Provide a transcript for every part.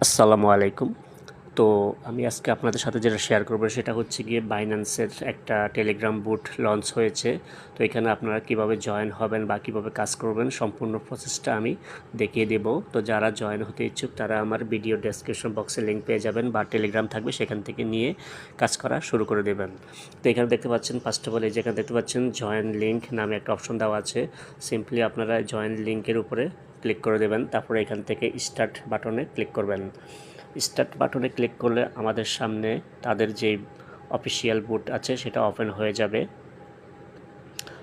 আসসালামু আলাইকুম। তো আমি আজকে আপনাদের সাথে যেটা শেয়ার করব সেটা হচ্ছে গিয়ে বাইন্যান্সের একটা টেলিগ্রাম বুট লঞ্চ হয়েছে। তো এখানে আপনারা কিভাবে জয়েন হবেন বা কিভাবে কাজ করবেন সম্পূর্ণ প্রসেসটা আমি দেখিয়ে দেব। তো যারা জয়েন হতে ইচ্ছুক তারা আমার ভিডিও ডেসক্রিপশন বক্সে লিঙ্ক পেয়ে যাবেন বা টেলিগ্রাম থাকবে সেখান থেকে নিয়ে কাজ করা শুরু করে দেবেন। তো এখানে দেখতে পাচ্ছেন ফার্স্ট অফ অল এই যেখানে দেখতে পাচ্ছেন জয়েন লিঙ্ক নামে একটা অপশন দেওয়া আছে। সিম্পলি আপনারা জয়েন লিঙ্কের উপরে ক্লিক করে দেবেন, তারপরে এখান থেকে স্টার্ট বাটনে ক্লিক করবেন। স্টার্ট বাটনে ক্লিক করলে আমাদের সামনে তাদের যে অফিসিয়াল বুট আছে সেটা ওপেন হয়ে যাবে।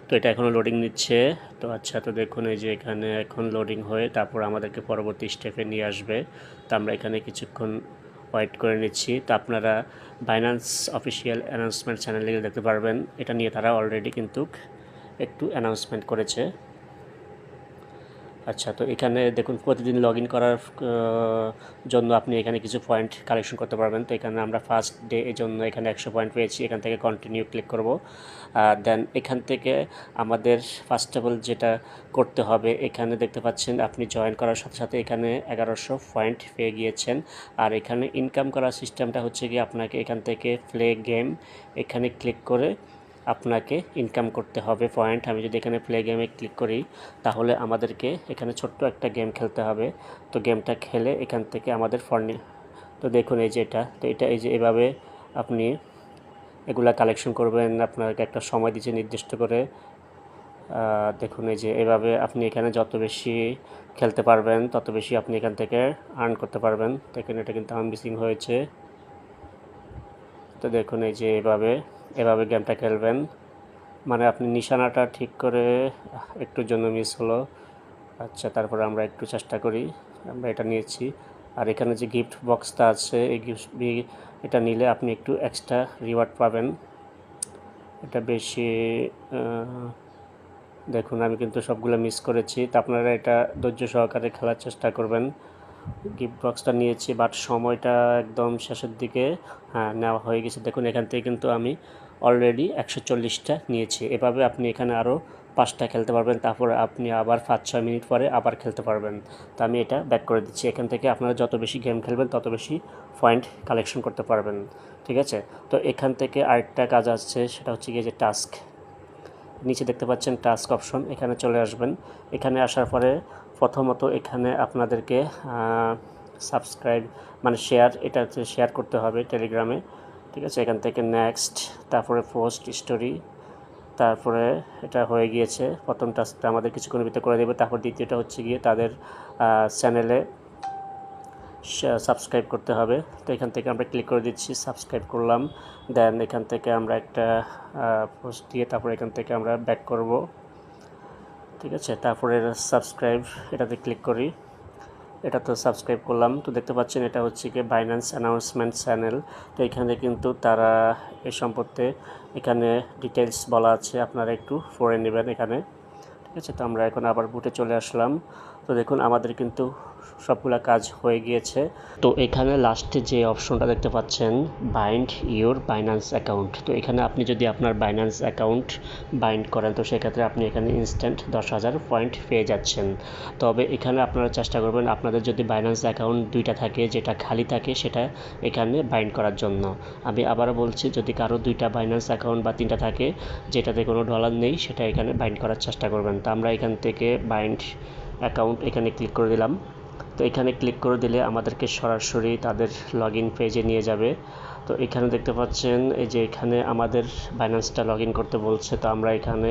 তো এটা এখনও লোডিং নিচ্ছে। তো আচ্ছা, তো দেখুন এই যে এখানে এখন লোডিং হয়ে তারপর আমাদেরকে পরবর্তী স্টেপে নিয়ে আসবে। তো আমরা এখানে কিছুক্ষণ ওয়েট করে নিচ্ছি। তো আপনারা বাইন্যান্স অফিসিয়াল অ্যানাউন্সমেন্ট চ্যানেলে দেখতে পারবেন, এটা নিয়ে তারা অলরেডি কিন্তু একটু অ্যানাউন্সমেন্ট করেছে। আচ্ছা, তো এখানে দেখুন প্রতিদিন লগ ইন করার জন্য আপনি এখানে কিছু পয়েন্ট কালেকশন করতে পারবেন। তো এখানে আমরা ফার্স্ট ডে এর জন্য এখানে 100 পয়েন্ট পেয়েছি। এখান থেকে কন্টিনিউ ক্লিক করব। দেন এখান থেকে আমাদের ফার্স্ট অফ অল যেটা করতে হবে, এখানে দেখতে পাচ্ছেন আপনি জয়েন করার সাথে সাথে এখানে 1100 পয়েন্ট পেয়ে গিয়েছেন। আর এখানে ইনকাম করার সিস্টেমটা হচ্ছে কি আপনাকে এখান থেকে প্লে গেম এখানে ক্লিক করে আপনাকে ইনকাম করতে হবে পয়েন্ট। আমি যদি এখানে প্লে গেমে ক্লিক করি তাহলে আমাদেরকে এখানে ছোট্ট একটা গেম খেলতে হবে। তো গেমটা খেলে এখান থেকে আমাদের তো দেখুন এই যে তো এটা এই যে এভাবে আপনি এগুলা কালেকশন করবেন। আপনাকে একটা সময় দিচ্ছে নির্দিষ্ট করে। দেখুন এই যে এভাবে আপনি এখানে যত বেশি খেলতে পারবেন তত বেশি আপনি এখান থেকে আর্ন করতে পারবেন। দেখুন এটা কিন্তু মিসিং হয়েছে। তো দেখুন এই যে এভাবে গেমটা খেলবেন। মানে আপনি নিশানাটা ঠিক করে একটুর জন্য মিস হলো। আচ্ছা, তারপরে আমরা একটু চেষ্টা করি। আমরা এটা নিয়েছি। আর এখানে যে গিফট বক্সটা আছে এই এটা নিলে আপনি একটু এক্সট্রা রিওয়ার্ড পাবেন। এটা বেশি দেখুন আমি কিন্তু সবগুলো মিস করেছি। তো আপনারা এটা ধৈর্য সহকারে খেলার চেষ্টা করবেন। গিফট বক্সটা নিয়েছি বাট সময়টা একদম শেষের দিকে নেওয়া হয়ে গেছে। দেখুন এখান থেকে কিন্তু আমি অলরেডি 140টা নিয়েছি। এভাবে আপনি এখানে আরও 5টা খেলতে পারবেন, তারপরে আপনি আবার 5-6 মিনিট পরে আবার খেলতে পারবেন। তো আমি এটা ব্যাক করে দিচ্ছি। এখান থেকে আপনারা যত বেশি গেম খেলবেন তত বেশি পয়েন্ট কালেকশন করতে পারবেন। ঠিক আছে, তো এখান থেকে আরেকটা কাজ আসছে, সেটা হচ্ছে গিয়ে যে টাস্ক। নিচে দেখতে পাচ্ছেন টাস্ক অপশন, এখানে চলে আসবেন। এখানে আসার পরে প্রথমত এখানে আপনাদেরকে সাবস্ক্রাইব মানে শেয়ার, এটা হচ্ছে শেয়ার করতে হবে টেলিগ্রামে। ঠিক আছে, এখান থেকে নেক্সট, তারপরে পোস্ট স্টোরি, তারপরে এটা হয়ে গিয়েছে। প্রথম টাস্কটা আমাদের কিছুক্ষণের ভিতরে করে দেবে। তারপর দ্বিতীয়টা হচ্ছে গিয়ে তাদের চ্যানেলে সাবস্ক্রাইব করতে হবে। তো এখান থেকে আমরা ক্লিক করে দিচ্ছি, সাবস্ক্রাইব করলাম। দেন এখান থেকে আমরা একটা পোস্ট দিয়ে তারপরে এখান থেকে আমরা ব্যাক করব। ঠিক আছে, তারপরে সাবস্ক্রাইব এটাতে ক্লিক করি। এটা তো সাবস্ক্রাইব করলাম। তো দেখতে পাচ্ছেন এটা হচ্ছে কি বাইন্যান্স অ্যানাউন্সমেন্ট চ্যানেল। তো এখানে কিন্তু তারা এ সম্পর্কে এখানে ডিটেলস বলা আছে, আপনারা একটু পড়ে নেবেন এখানে। ঠিক আছে, তো আমরা এখন আবার বুটে চলে আসলাম। তো দেখুন আমাদের কিন্তু সবগুলা কাজ হয়ে গিয়েছে। তো এখানে লাস্টে যে অপশনটা দেখতে পাচ্ছেন বাইন্ড ইউর বাইন্যান্স অ্যাকাউন্ট, তো এখানে আপনি যদি আপনার বাইন্যান্স অ্যাকাউন্ট বাইন্ড করেন তো সেক্ষেত্রে আপনি এখানে ইনস্ট্যান্ট 10,000 পয়েন্ট পেয়ে যাচ্ছেন। তবে এখানে আপনারা চেষ্টা করবেন আপনাদের যদি বাইন্যান্স অ্যাকাউন্ট দুইটা থাকে, যেটা খালি থাকে সেটা এখানে বাইন্ড করার জন্য। আমি আবারও বলছি, যদি কারো দুইটা বাইন্যান্স অ্যাকাউন্ট বা তিনটা থাকে যেটাতে কোনো ডলার নেই সেটা এখানে বাইন্ড করার চেষ্টা করবেন। তো আমরা এখান থেকে বাইন্ড অ্যাকাউন্ট এখানে ক্লিক করে দিলাম। তো এখানে ক্লিক করে দিলে আমাদেরকে সরাসরি তাদের লগ ইন পেজে নিয়ে যাবে। তো এখানে দেখতে পাচ্ছেন এই যে এখানে আমাদের বাইন্যান্সটা লগ ইন করতে বলছে। তো আমরা এখানে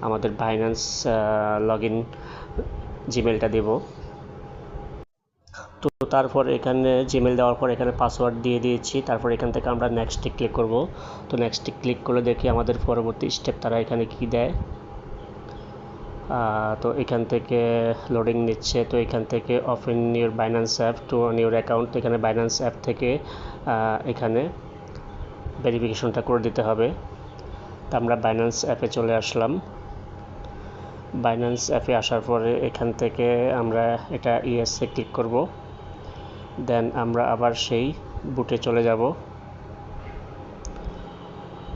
আমাদের বাইন্যান্স লগ ইন জিমেলটা দেব। তো তারপর এখানে জিমেল দেওয়ার পর এখানে পাসওয়ার্ড দিয়ে দিয়েছি। তারপর এখান থেকে আমরা নেক্সটে ক্লিক করব। তো নেক্সটে ক্লিক করলে দেখি আমাদের পরবর্তী স্টেপ তারা এখানে কি দেয়। তো এখান থেকে লোডিং নিচ্ছে। তো এখান থেকে open your Binance app to on your account, এখানে বাইন্যান্স অ্যাপ থেকে এখানে ভেরিফিকেশনটা করে দিতে হবে। তো আমরা বাইন্যান্স অ্যাপে চলে আসলাম। বাইন্যান্স অ্যাপে আসার পরে এখান থেকে আমরা এটা ইএসএ ক্লিক করব। দেন আমরা আবার সেই বুটে চলে যাব।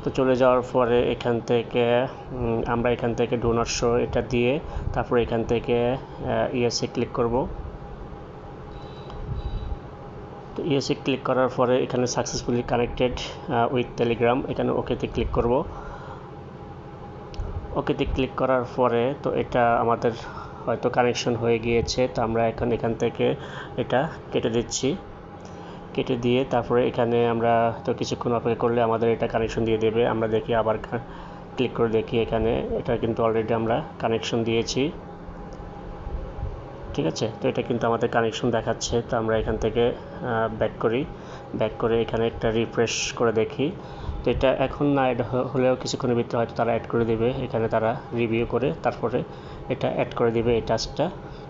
তো চলে যাওয়ার পরে এখান থেকে আমরা এখান থেকে ডো নট শো এটা দিয়ে তারপর এখান থেকে ইএসএ ক্লিক করব। তো ইউএসএ ক্লিক করার পরে এখানে সাকসেসফুলি কানেক্টেড উইথ টেলিগ্রাম, এখানে ওকেতে ক্লিক করব। ওকেতে ক্লিক করার পরে তো এটা আমাদের হয়তো কানেকশন হয়ে গিয়েছে। তো আমরা এখন এখান থেকে এটা কেটে দিচ্ছি। কেটে দিয়ে তারপরে এখানে আমরা তো কিছুক্ষণ অপেক্ষা করলে আমাদের এটা কানেকশন দিয়ে দেবে। আমরা দেখি আবার ক্লিক করে দেখি, এখানে এটা কিন্তু অলরেডি আমরা কানেকশন দিয়েছি। ঠিক আছে, তো এটা কিন্তু আমাদের কানেকশন দেখাচ্ছে। তো আমরা এখান থেকে ব্যাক করে এখানে একটা রিফ্রেশ করে দেখি। তো এটা এখন না অ্যাড হলেও কিছুক্ষণের ভিতরে হয়তো তারা অ্যাড করে দেবে। এখানে তারা রিভিউ করে তারপরে এটা অ্যাড করে দেবে, এই টাস্কটা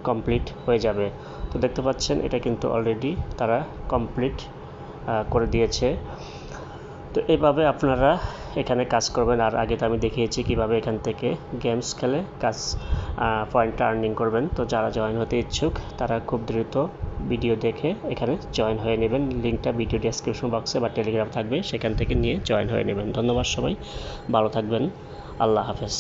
কমপ্লিট হয়ে যাবে। তো দেখতে পাচ্ছেন এটা কিন্তু অলরেডি তারা কমপ্লিট করে দিয়েছে। তো এইভাবে আপনারা এখানে কাজ করবেন। আর আগে তো আমি দেখিয়েছি কিভাবে এখান থেকে গেমস খেলে পয়েন্ট আর্নিং করবেন। তো যারা জয়েন হতে ইচ্ছুক তারা খুব দ্রুত ভিডিও দেখে এখানে জয়েন হয়ে নেবেন। লিঙ্কটা ভিডিও ডেসক্রিপশন বক্সে বা টেলিগ্রাম থাকবে, সেখান থেকে নিয়ে জয়েন হয়ে নেবেন। ধন্যবাদ সবাই, ভালো থাকবেন, আল্লাহ হাফেজ।